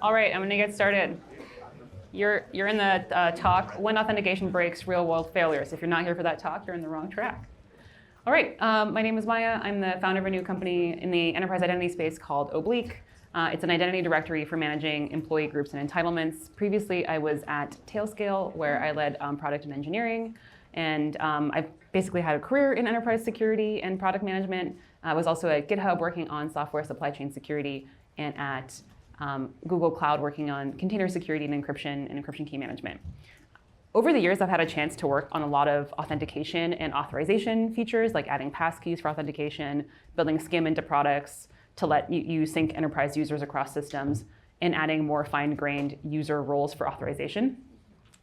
All right, I'm going to get started. You're in the talk, When Authentication Breaks Real-World Failures. If you're not here for that talk, you're in the wrong track. All right, my name is Maya. I'm the founder of a new company in the enterprise identity space called Oblique. It's an identity directory for managing employee groups and entitlements. Previously, I was at Tailscale, where I led product and engineering. And I've basically had a career in enterprise security and product management. I was also at GitHub working on software supply chain security, and at Google Cloud working on container security and encryption key management. Over the years, I've had a chance to work on a lot of authentication and authorization features, like adding passkeys for authentication, building SCIM into products to let you sync enterprise users across systems, and adding more fine-grained user roles for authorization.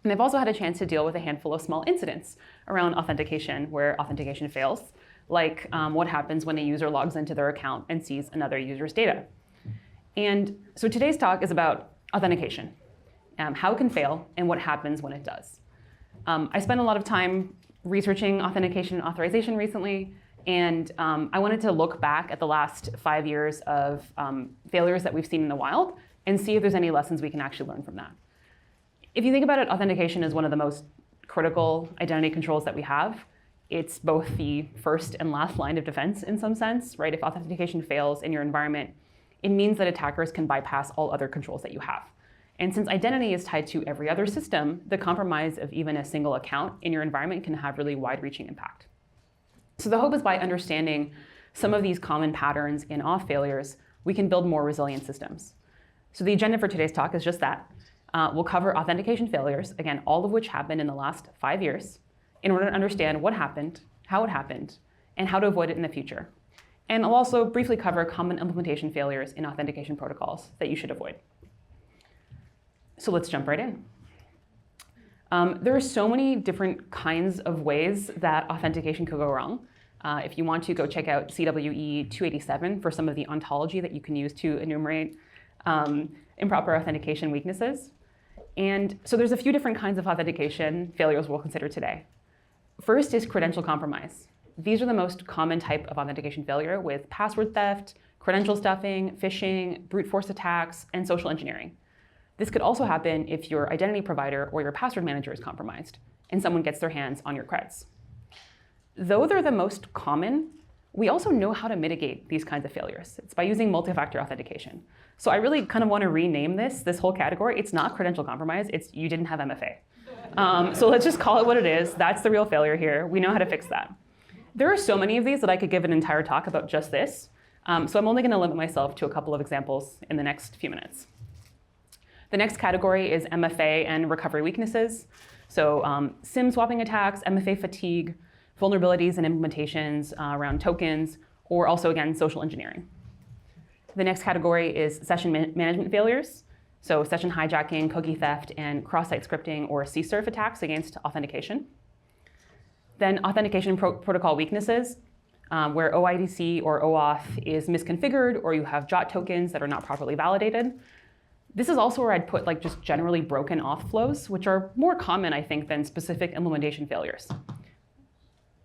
And I've also had a chance to deal with a handful of small incidents around authentication where authentication fails, like what happens when a user logs into their account and sees another user's data. And so today's talk is about authentication, how it can fail, and what happens when it does. I spent a lot of time researching authentication and authorization recently, and I wanted to look back at the last 5 years of failures that we've seen in the wild and see if there's any lessons we can actually learn from that. If you think about it, authentication is one of the most critical identity controls that we have. It's both the first and last line of defense in some sense, right? If authentication fails in your environment, it means that attackers can bypass all other controls that you have. And since identity is tied to every other system, the compromise of even a single account in your environment can have really wide-reaching impact. So the hope is by understanding some of these common patterns in auth failures, we can build more resilient systems. So the agenda for today's talk is just that. We'll cover authentication failures, again, all of which happened in the last 5 years, in order to understand what happened, how it happened, and how to avoid it in the future. And I'll also briefly cover common implementation failures in authentication protocols that you should avoid. So let's jump right in. There are so many different kinds of ways that authentication could go wrong. If you want to go check out CWE 287 for some of the ontology that you can use to enumerate improper authentication weaknesses. And so there's a few different kinds of authentication failures we'll consider today. First is credential compromise. These are the most common type of authentication failure, with password theft, credential stuffing, phishing, brute force attacks, and social engineering. This could also happen if your identity provider or your password manager is compromised and someone gets their hands on your creds. Though they're the most common, we also know how to mitigate these kinds of failures. It's by using multi-factor authentication. So I really kind of want to rename this whole category. It's not credential compromise, it's you didn't have MFA. So let's just call it what it is. That's the real failure here. We know how to fix that. There are so many of these that I could give an entire talk about just this. So I'm only going to limit myself to a couple of examples in the next few minutes. The next category is MFA and recovery weaknesses. So SIM swapping attacks, MFA fatigue, vulnerabilities and implementations around tokens, or also, again, social engineering. The next category is session management failures. So session hijacking, cookie theft, and cross-site scripting or CSRF attacks against authentication. Then authentication protocol weaknesses, where OIDC or OAuth is misconfigured, or you have JOT tokens that are not properly validated. This is also where I'd put like just generally broken auth flows, which are more common, I think, than specific implementation failures.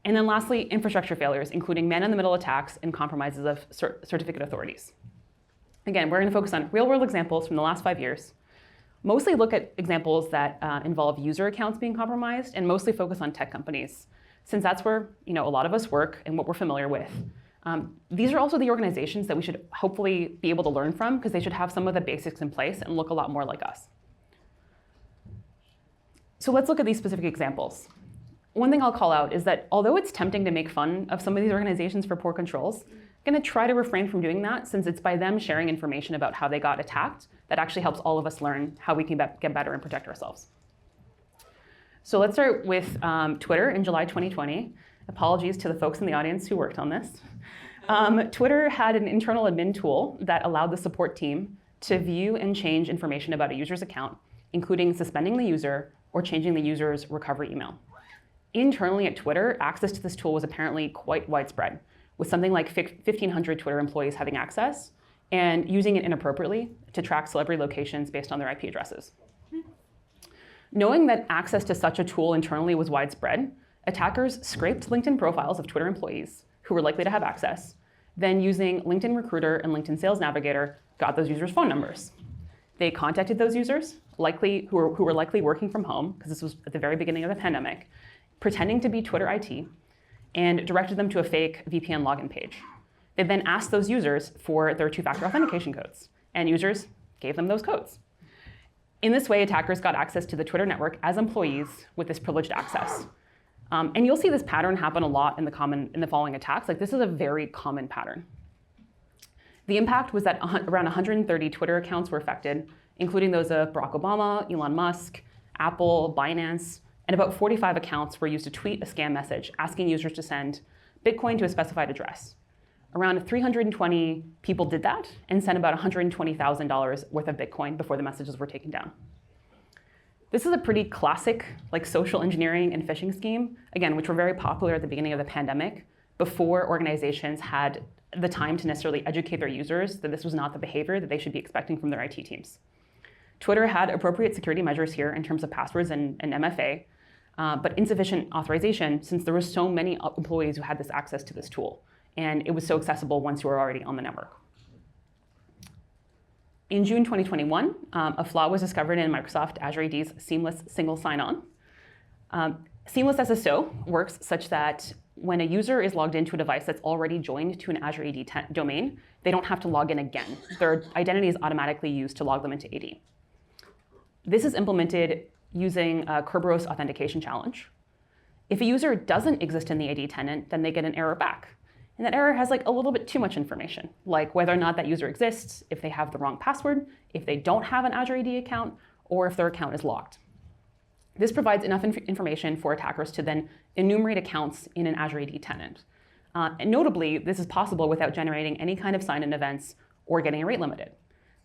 And then lastly, infrastructure failures, including man-in-the-middle attacks and compromises of certificate authorities. Again, we're going to focus on real-world examples from the last 5 years. Mostly look at examples that involve user accounts being compromised, and mostly focus on tech companies, since that's where a lot of us work and what we're familiar with. These are also the organizations that we should hopefully be able to learn from, because they should have some of the basics in place and look a lot more like us. So let's look at these specific examples. One thing I'll call out is that although it's tempting to make fun of some of these organizations for poor controls, I'm going to try to refrain from doing that, since it's by them sharing information about how they got attacked that actually helps all of us learn how we can get better and protect ourselves. So let's start with Twitter in July 2020. Apologies to the folks in the audience who worked on this. Twitter had an internal admin tool that allowed the support team to view and change information about a user's account, including suspending the user or changing the user's recovery email. Internally at Twitter, access to this tool was apparently quite widespread, with something like 1,500 Twitter employees having access and using it inappropriately to track celebrity locations based on their IP addresses. Knowing that access to such a tool internally was widespread, attackers scraped LinkedIn profiles of Twitter employees who were likely to have access, then using LinkedIn Recruiter and LinkedIn Sales Navigator, got those users' phone numbers. They contacted those users, likely who were likely working from home, because this was at the very beginning of the pandemic, pretending to be Twitter IT, and directed them to a fake VPN login page. They then asked those users for their two-factor authentication codes, and users gave them those codes. In this way, attackers got access to the Twitter network as employees with this privileged access. And you'll see this pattern happen a lot in the following attacks. Like, this is a very common pattern. The impact was that around 130 Twitter accounts were affected, including those of Barack Obama, Elon Musk, Apple, Binance, and about 45 accounts were used to tweet a scam message asking users to send Bitcoin to a specified address. Around 320 people did that and sent about $120,000 worth of Bitcoin before the messages were taken down. This is a pretty classic social engineering and phishing scheme, again, which were very popular at the beginning of the pandemic, before organizations had the time to necessarily educate their users that this was not the behavior that they should be expecting from their IT teams. Twitter had appropriate security measures here in terms of passwords and MFA, but insufficient authorization since there were so many employees who had this access to this tool. And it was so accessible once you were already on the network. In June 2021, a flaw was discovered in Microsoft Azure AD's seamless single sign-on. Seamless SSO works such that when a user is logged into a device that's already joined to an Azure AD domain, they don't have to log in again. Their identity is automatically used to log them into AD. This is implemented using a Kerberos authentication challenge. If a user doesn't exist in the AD tenant, then they get an error back. And that error has a little bit too much information, like whether or not that user exists, if they have the wrong password, if they don't have an Azure AD account, or if their account is locked. This provides enough information for attackers to then enumerate accounts in an Azure AD tenant. And notably, this is possible without generating any kind of sign-in events or getting a rate limited,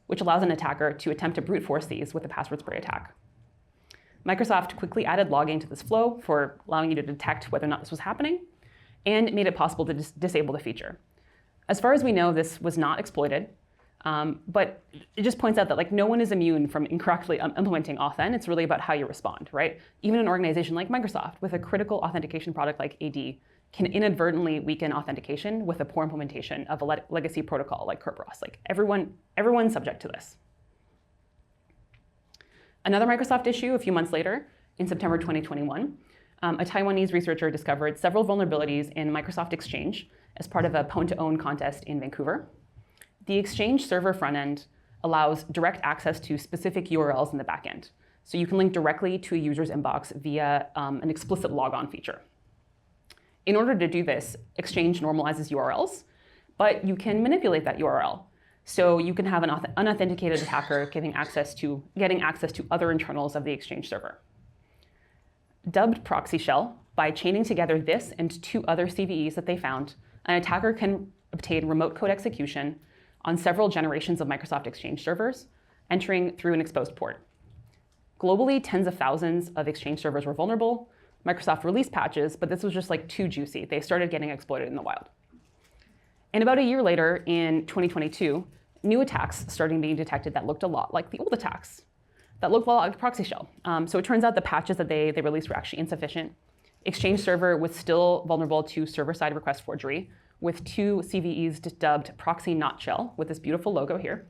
which allows an attacker to attempt to brute force these with a password spray attack. Microsoft quickly added logging to this flow for allowing you to detect whether or not this was happening, and made it possible to disable the feature. As far as we know, this was not exploited, but it just points out that no one is immune from incorrectly implementing authn. It's really about how you respond, right? Even an organization like Microsoft with a critical authentication product like AD can inadvertently weaken authentication with a poor implementation of a legacy protocol like Kerberos. Everyone's subject to this. Another Microsoft issue a few months later, in September 2021, a Taiwanese researcher discovered several vulnerabilities in Microsoft Exchange as part of a Pwn2Own contest in Vancouver. The Exchange server front end allows direct access to specific URLs in the back end. So you can link directly to a user's inbox via an explicit logon feature. In order to do this, Exchange normalizes URLs, but you can manipulate that URL. So you can have an unauthenticated attacker getting access to other internals of the Exchange server. Dubbed proxy shell, by chaining together this and two other CVEs that they found, an attacker can obtain remote code execution on several generations of Microsoft Exchange servers, entering through an exposed port. Globally, tens of thousands of Exchange servers were vulnerable. Microsoft released patches, but this was just too juicy. They started getting exploited in the wild. And about a year later, in 2022, new attacks started being detected that looked a lot like the old attacks, that looked a lot like proxy shell. So it turns out the patches that they released were actually insufficient. Exchange server was still vulnerable to server-side request forgery, with two CVEs dubbed proxy not shell, with this beautiful logo here.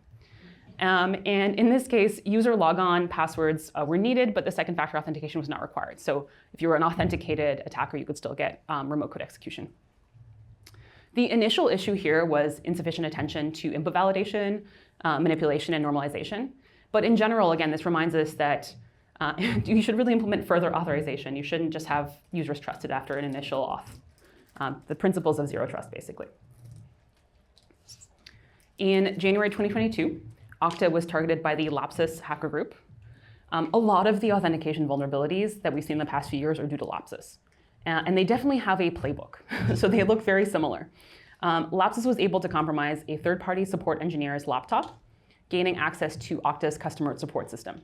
And in this case, user logon passwords were needed, but the second factor authentication was not required. So if you were an authenticated attacker, you could still get remote code execution. The initial issue here was insufficient attention to input validation, manipulation, and normalization. But in general, again, this reminds us that you should really implement further authorization. You shouldn't just have users trusted after an initial auth. The principles of zero trust, basically. In January 2022, Okta was targeted by the LAPSUS hacker group. A lot of the authentication vulnerabilities that we've seen in the past few years are due to LAPSUS. And they definitely have a playbook, so they look very similar. LAPSUS was able to compromise a third-party support engineer's laptop, gaining access to Okta's customer support system.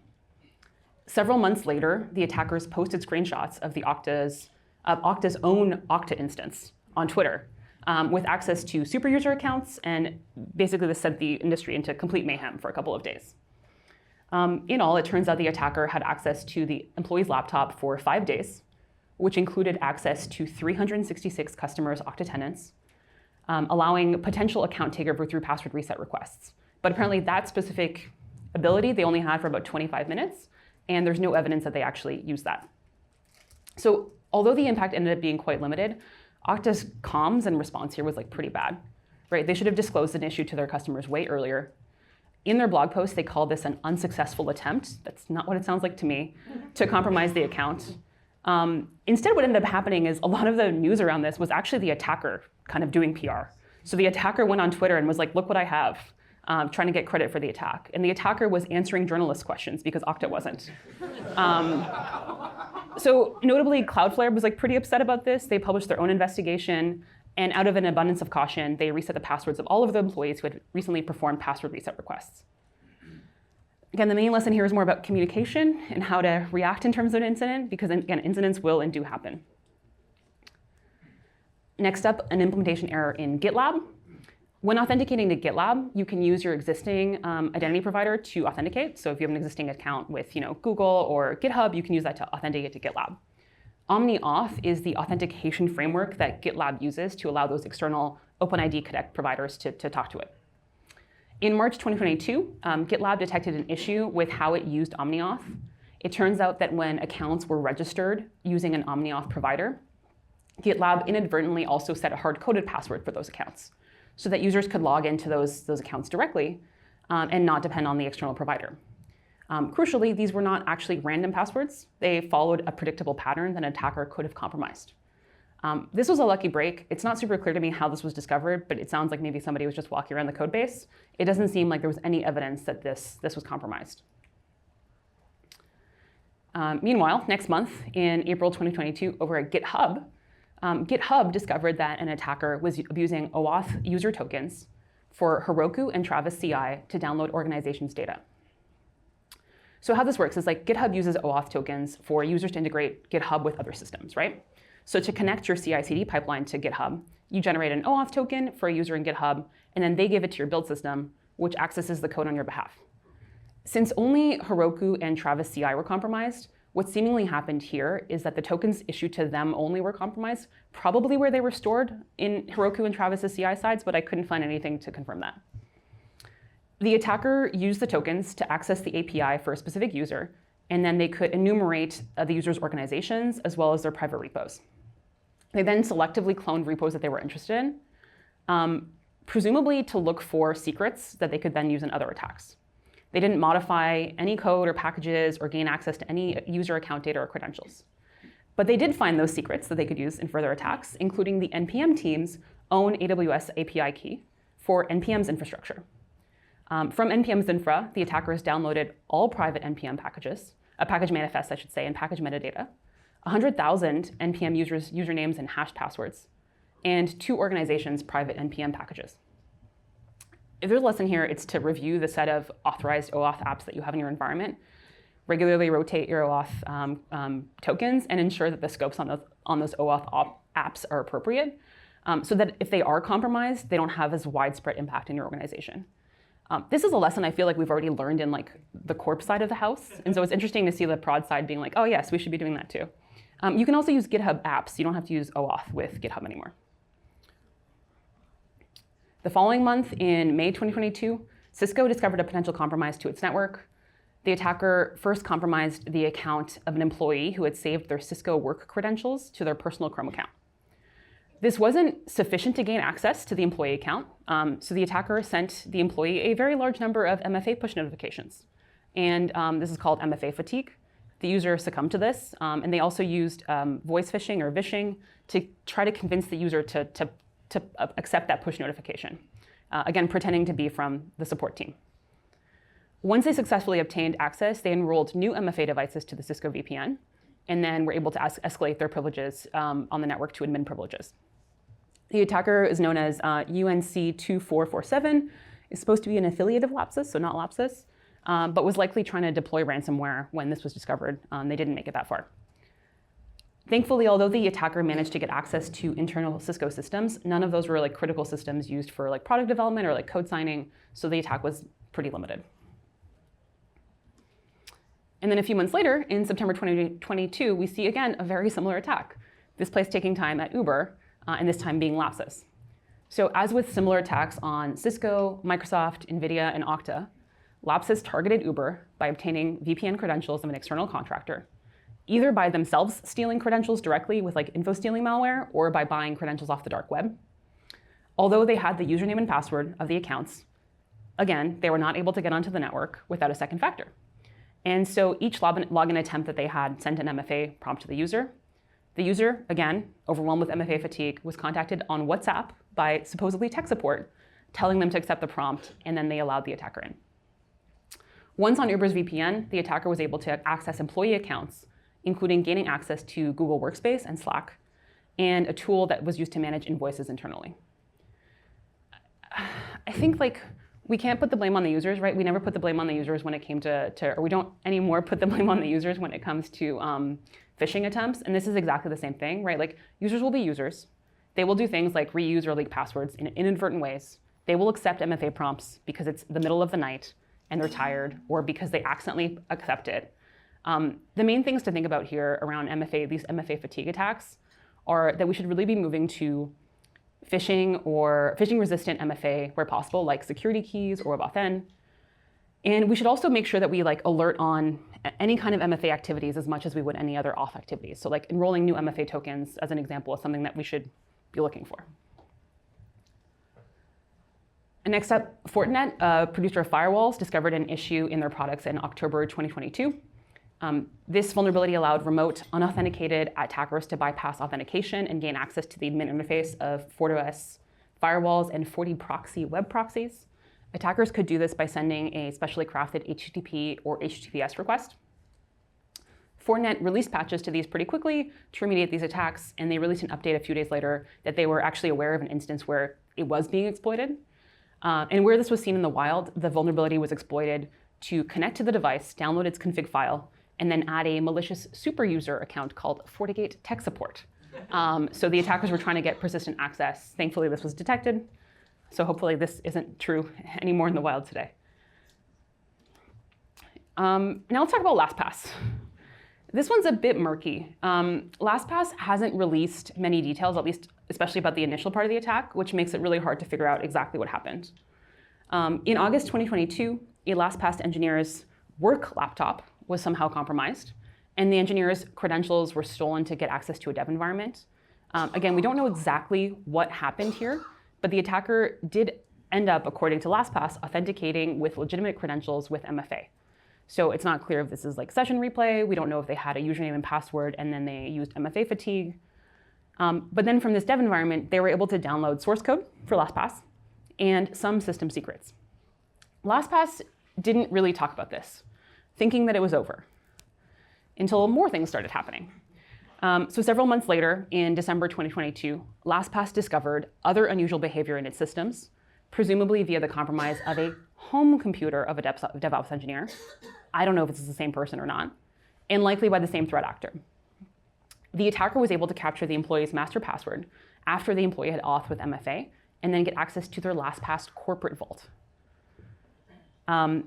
Several months later, the attackers posted screenshots of Okta's own Okta instance on Twitter with access to super user accounts, and basically this sent the industry into complete mayhem for a couple of days. In all, it turns out the attacker had access to the employee's laptop for 5 days, which included access to 366 customers' Okta tenants, allowing potential account takeover through password reset requests. But apparently that specific ability they only had for about 25 minutes, and there's no evidence that they actually used that. So although the impact ended up being quite limited, Okta's comms and response here was like pretty bad, right? They should have disclosed an issue to their customers way earlier. In their blog post, they called this an unsuccessful attempt. That's not what it sounds like to me, to compromise the account. Instead, what ended up happening is a lot of the news around this was actually the attacker kind of doing PR. So the attacker went on Twitter and was like, look what I have, trying to get credit for the attack. And the attacker was answering journalist questions because Okta wasn't. So notably, Cloudflare was like pretty upset about this. They published their own investigation. And out of an abundance of caution, they reset the passwords of all of the employees who had recently performed password reset requests. Again, the main lesson here is more about communication and how to react in terms of an incident, because again, incidents will and do happen. Next up, an implementation error in GitLab. When authenticating to GitLab, you can use your existing identity provider to authenticate. So if you have an existing account with Google or GitHub, you can use that to authenticate to GitLab. OmniAuth is the authentication framework that GitLab uses to allow those external OpenID Connect providers to talk to it. In March 2022, GitLab detected an issue with how it used OmniAuth. It turns out that when accounts were registered using an OmniAuth provider, GitLab inadvertently also set a hard-coded password for those accounts so that users could log into those accounts directly and not depend on the external provider. Crucially, these were not actually random passwords. They followed a predictable pattern that an attacker could have compromised. This was a lucky break. It's not super clear to me how this was discovered, but it sounds like maybe somebody was just walking around the code base. It doesn't seem like there was any evidence that this was compromised. Meanwhile, next month, in April 2022, over at GitHub, GitHub discovered that an attacker was abusing OAuth user tokens for Heroku and Travis CI to download organizations' data. So how this works is like GitHub uses OAuth tokens for users to integrate GitHub with other systems, right? So to connect your CI/CD pipeline to GitHub, you generate an OAuth token for a user in GitHub, and then they give it to your build system, which accesses the code on your behalf. Since only Heroku and Travis CI were compromised, what seemingly happened here is that the tokens issued to them only were compromised, probably where they were stored in Heroku and Travis's CI sides, but I couldn't find anything to confirm that. The attacker used the tokens to access the API for a specific user, and then they could enumerate the user's organizations as well as their private repos. They then selectively cloned repos that they were interested in, presumably to look for secrets that they could then use in other attacks. They didn't modify any code or packages or gain access to any user account data or credentials. But they did find those secrets that they could use in further attacks, including the NPM team's own AWS API key for NPM's infrastructure. From NPM's infra, the attackers downloaded all private NPM packages, package manifests, I should say, and package metadata, 100,000 NPM users' usernames and hashed passwords, and 2 organizations' private NPM packages. If there's a lesson here, it's to review the set of authorized OAuth apps that you have in your environment, regularly rotate your OAuth tokens, and ensure that the scopes on those OAuth apps are appropriate, so that if they are compromised, they don't have as widespread impact in your organization. This is a lesson I feel like we've already learned in like the corp side of the house, and so it's interesting to see the prod side being like, oh yes, we should be doing that too. You can also use GitHub apps. You don't have to use OAuth with GitHub anymore. The following month, in May 2022, Cisco discovered a potential compromise to its network. The attacker first compromised the account of an employee who had saved their Cisco work credentials to their personal Chrome account. This wasn't sufficient to gain access to the employee account, so the attacker sent the employee a very large number of MFA push notifications. And this is called MFA fatigue. The user succumbed to this, and they also used voice phishing or vishing to try to convince the user to accept that push notification, again, pretending to be from the support team. Once they successfully obtained access, they enrolled new MFA devices to the Cisco VPN, and then were able to escalate their privileges on the network to admin privileges. The attacker is known as UNC2447, is supposed to be an affiliate of LAPSUS, so not LAPSUS, but was likely trying to deploy ransomware when this was discovered. They didn't make it that far. Thankfully, although the attacker managed to get access to internal Cisco systems, none of those were like critical systems used for like product development or like code signing, so the attack was pretty limited. And then a few months later, in September 2022, we see again a very similar attack, this place taking time at Uber, and this time being LAPSUS. So as with similar attacks on Cisco, Microsoft, NVIDIA, and Okta, LAPSUS targeted Uber by obtaining VPN credentials of an external contractor, either by themselves stealing credentials directly with like info stealing malware or by buying credentials off the dark web. Although they had the username and password of the accounts, again, they were not able to get onto the network without a second factor. And so each login attempt that they had sent an MFA prompt to the user. The user, again, overwhelmed with MFA fatigue, was contacted on WhatsApp by supposedly tech support, telling them to accept the prompt, and then they allowed the attacker in. Once on Uber's VPN, the attacker was able to access employee accounts, including gaining access to Google Workspace and Slack, and a tool that was used to manage invoices internally. I think we can't put the blame on the users, right? We never put the blame on the users when it came or we don't anymore put the blame on the users when it comes to phishing attempts. And this is exactly the same thing, right? Like users will be users. They will do things like reuse or leak passwords in inadvertent ways. They will accept MFA prompts because it's the middle of the night and they're tired, or because they accidentally accept it. The main things to think about here around these MFA fatigue attacks, are that we should really be moving to phishing or phishing-resistant MFA where possible, like security keys or authn. And we should also make sure that we alert on any kind of MFA activities as much as we would any other auth activities. So enrolling new MFA tokens, as an example, is something that we should be looking for. And next up, Fortinet, a producer of firewalls, discovered an issue in their products in October 2022. This vulnerability allowed remote, unauthenticated attackers to bypass authentication and gain access to the admin interface of FortiOS firewalls and FortiProxy web proxies. Attackers could do this by sending a specially crafted HTTP or HTTPS request. Fortinet released patches to these pretty quickly to remediate these attacks, and they released an update a few days later that they were actually aware of an instance where it was being exploited. And where this was seen in the wild, the vulnerability was exploited to connect to the device, download its config file, and then add a malicious super user account called FortiGate Tech Support. So the attackers were trying to get persistent access. Thankfully, this was detected. So hopefully this isn't true anymore in the wild today. Now let's talk about LastPass. This one's a bit murky. LastPass hasn't released many details, at least especially about the initial part of the attack, which makes it really hard to figure out exactly what happened. In August 2022, a LastPass engineer's work laptop was somehow compromised, and the engineer's credentials were stolen to get access to a dev environment. Again, we don't know exactly what happened here, but the attacker did end up, according to LastPass, authenticating with legitimate credentials with MFA. So it's not clear if this is session replay. We don't know if they had a username and password and then they used MFA fatigue. But then from this dev environment, they were able to download source code for LastPass and some system secrets. LastPass didn't really talk about this, thinking that it was over, until more things started happening. So several months later, in December 2022, LastPass discovered other unusual behavior in its systems, presumably via the compromise of a home computer of a DevOps engineer. I don't know if this is the same person or not, and likely by the same threat actor. The attacker was able to capture the employee's master password after the employee had auth with MFA, and then get access to their LastPass corporate vault.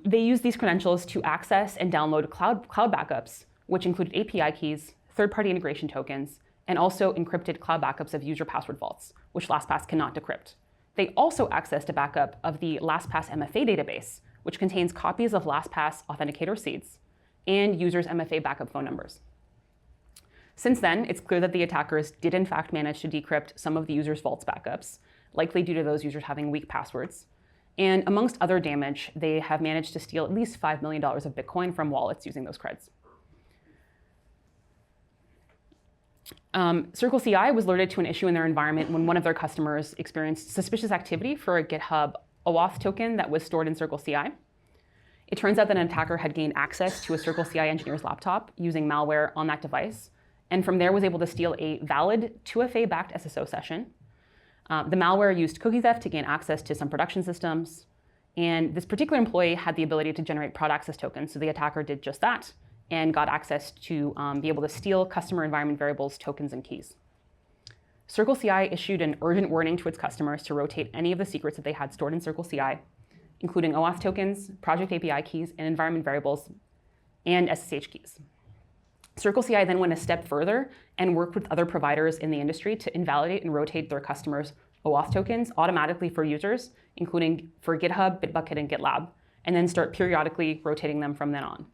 They used these credentials to access and download cloud backups, which included API keys, third-party integration tokens, and also encrypted cloud backups of user password vaults, which LastPass cannot decrypt. They also accessed a backup of the LastPass MFA database, which contains copies of LastPass authenticator seeds and users' MFA backup phone numbers. Since then, it's clear that the attackers did in fact manage to decrypt some of the users' vaults backups, likely due to those users having weak passwords. And amongst other damage, they have managed to steal at least $5 million of Bitcoin from wallets using those creds. CircleCI was alerted to an issue in their environment when one of their customers experienced suspicious activity for a GitHub OAuth token that was stored in CircleCI. It turns out that an attacker had gained access to a CircleCI engineer's laptop using malware on that device, and from there was able to steal a valid 2FA-backed SSO session. The malware used cookie theft to gain access to some production systems, and this particular employee had the ability to generate prod access tokens, so the attacker did just that and got access to be able to steal customer environment variables, tokens, and keys. CircleCI issued an urgent warning to its customers to rotate any of the secrets that they had stored in CircleCI, including OAuth tokens, project API keys, and environment variables, and SSH keys. CircleCI then went a step further and worked with other providers in the industry to invalidate and rotate their customers' OAuth tokens automatically for users, including for GitHub, Bitbucket, and GitLab. and then start periodically rotating them from then on.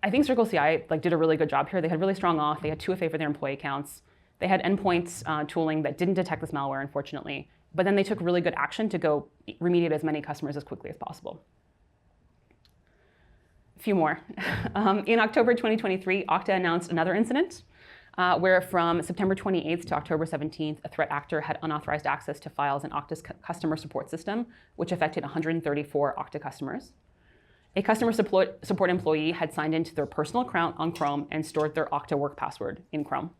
I think CircleCI did a really good job here. They had really strong auth. They had 2FA for their employee accounts. They had endpoints tooling that didn't detect this malware, unfortunately. But then they took really good action to go remediate as many customers as quickly as possible. A few more. In October 2023, Okta announced another incident where from September 28th to October 17th, a threat actor had unauthorized access to files in Okta's customer support system, which affected 134 Okta customers. A customer support employee had signed into their personal account on Chrome and stored their Okta work password in Chrome.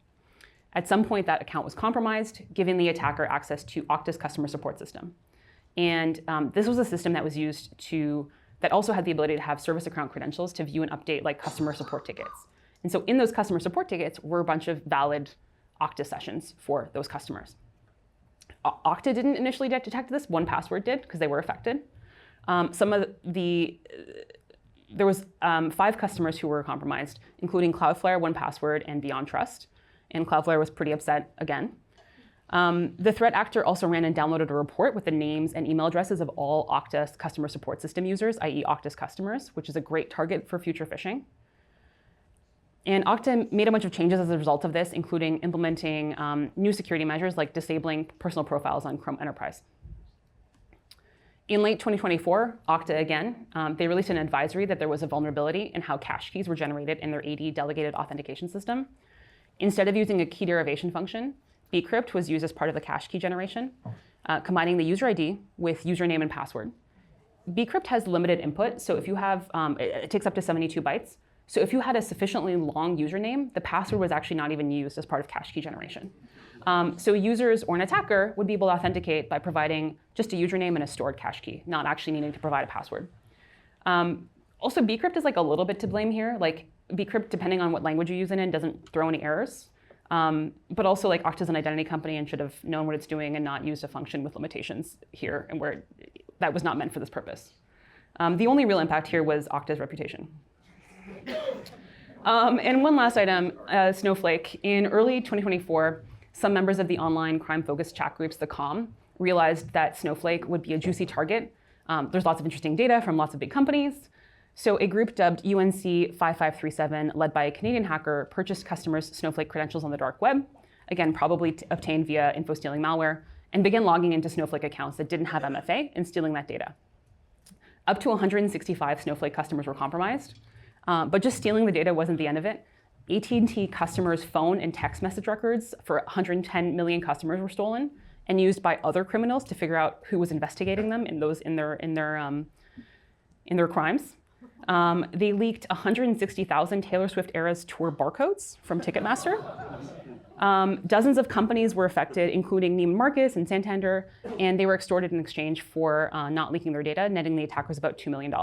At some point, that account was compromised, giving the attacker access to Okta's customer support system. And this was a system that was used that also had the ability to have service account credentials to view and update customer support tickets. And so in those customer support tickets were a bunch of valid Okta sessions for those customers. Okta didn't initially detect this. 1Password did, because they were affected. There was 5 customers who were compromised, including Cloudflare, 1Password, and Beyond Trust. And Cloudflare was pretty upset again. The threat actor also ran and downloaded a report with the names and email addresses of all Okta's customer support system users, i.e. Okta's customers, which is a great target for future phishing. And Okta made a bunch of changes as a result of this, including implementing new security measures like disabling personal profiles on Chrome Enterprise. In late 2024, Okta again, they released an advisory that there was a vulnerability in how cache keys were generated in their AD delegated authentication system. Instead of using a key derivation function, bcrypt was used as part of the cache key generation, combining the user ID with username and password. Bcrypt has limited input, so if you have, it takes up to 72 bytes. So if you had a sufficiently long username, the password was actually not even used as part of cache key generation. So users or an attacker would be able to authenticate by providing just a username and a stored cache key, not actually needing to provide a password. Also, bcrypt is a little bit to blame here. Bcrypt, depending on what language you're using in, doesn't throw any errors. But also, Okta's an identity company and should have known what it's doing and not used a function with limitations here, and where that was not meant for this purpose. The only real impact here was Okta's reputation. And one last item, Snowflake. In early 2024, some members of the online crime-focused chat groups, the COM, realized that Snowflake would be a juicy target. There's lots of interesting data from lots of big companies. So a group dubbed UNC 5537, led by a Canadian hacker, purchased customers' Snowflake credentials on the dark web, again, probably obtained via info-stealing malware, and began logging into Snowflake accounts that didn't have MFA and stealing that data. Up to 165 Snowflake customers were compromised. But just stealing the data wasn't the end of it. AT&T customers' phone and text message records for 110 million customers were stolen and used by other criminals to figure out who was investigating them in their crimes. They leaked 160,000 Taylor Swift Eras tour barcodes from Ticketmaster. Dozens of companies were affected, including Neiman Marcus and Santander, and they were extorted in exchange for not leaking their data, netting the attackers about $2 million.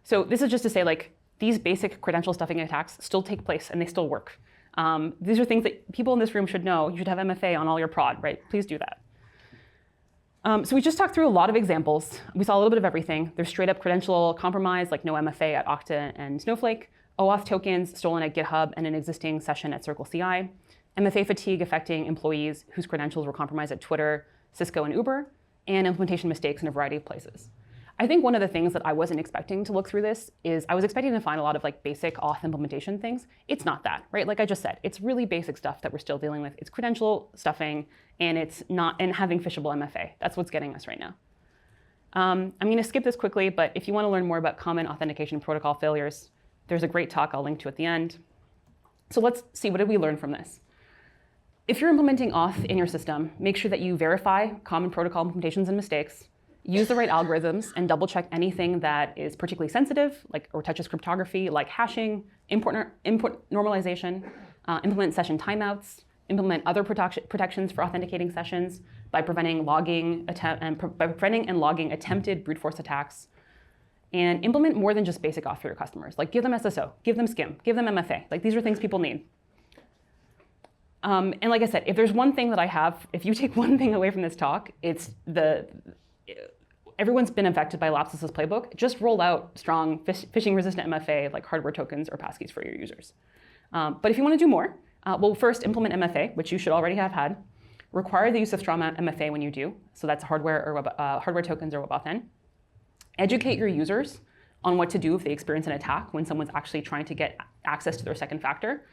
So this is just to say, these basic credential stuffing attacks still take place and they still work. These are things that people in this room should know. You should have MFA on all your prod, right? Please do that. So we just talked through a lot of examples. We saw a little bit of everything. There's straight up credential compromise, like no MFA at Okta and Snowflake, OAuth tokens stolen at GitHub and an existing session at CircleCI, MFA fatigue affecting employees whose credentials were compromised at Twitter, Cisco, and Uber, and implementation mistakes in a variety of places. I think one of the things that I wasn't expecting to look through this is I was expecting to find a lot of basic auth implementation things. It's not that, right? Like I just said, it's really basic stuff that we're still dealing with. It's credential stuffing and having phishable MFA. That's what's getting us right now. I'm going to skip this quickly, but if you want to learn more about common authentication protocol failures, there's a great talk I'll link to at the end. So let's see, what did we learn from this? If you're implementing auth in your system, make sure that you verify common protocol implementations and mistakes, use the right algorithms, and double check anything that is particularly sensitive, or touches cryptography, like hashing, input normalization, implement session timeouts, implement other protections for authenticating sessions by preventing and logging attempted brute force attacks, and implement more than just basic auth for your customers. Give them SSO, give them SCIM, give them MFA. These are things people need. And like I said, if there's one thing that I have, if you take one thing away from this talk, it's everyone's been affected by LAPSUS's playbook. Just roll out strong phishing-resistant MFA, like hardware tokens or passkeys for your users. But if you want to do more, well, first implement MFA, which you should already have had. Require the use of strong MFA when you do. So that's hardware or hardware tokens or WebAuthn. Educate your users on what to do if they experience an attack when someone's actually trying to get access to their second factor,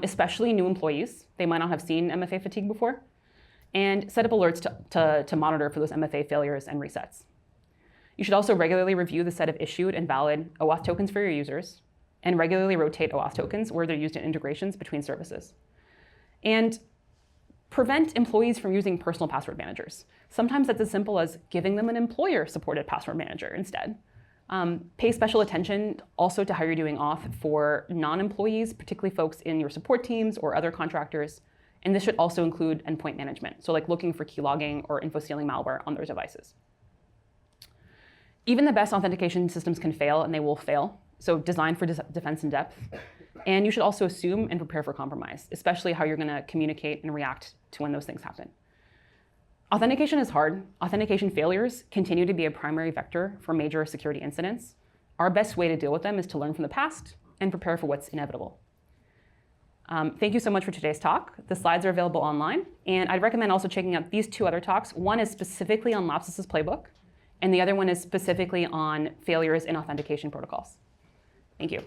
especially new employees. They might not have seen MFA fatigue before. And set up alerts to monitor for those MFA failures and resets. You should also regularly review the set of issued and valid OAuth tokens for your users, and regularly rotate OAuth tokens where they're used in integrations between services. And prevent employees from using personal password managers. Sometimes that's as simple as giving them an employer-supported password manager instead. Pay special attention also to how you're doing auth for non-employees, particularly folks in your support teams or other contractors. And this should also include endpoint management, so like looking for keylogging or info stealing malware on their devices. Even the best authentication systems can fail, and they will fail. So design for defense in depth. And you should also assume and prepare for compromise, especially how you're going to communicate and react to when those things happen. Authentication is hard. Authentication failures continue to be a primary vector for major security incidents. Our best way to deal with them is to learn from the past and prepare for what's inevitable. Thank you so much for today's talk. The slides are available online. And I'd recommend also checking out these two other talks. One is specifically on LAPSUS's playbook, and the other one is specifically on failures in authentication protocols. Thank you.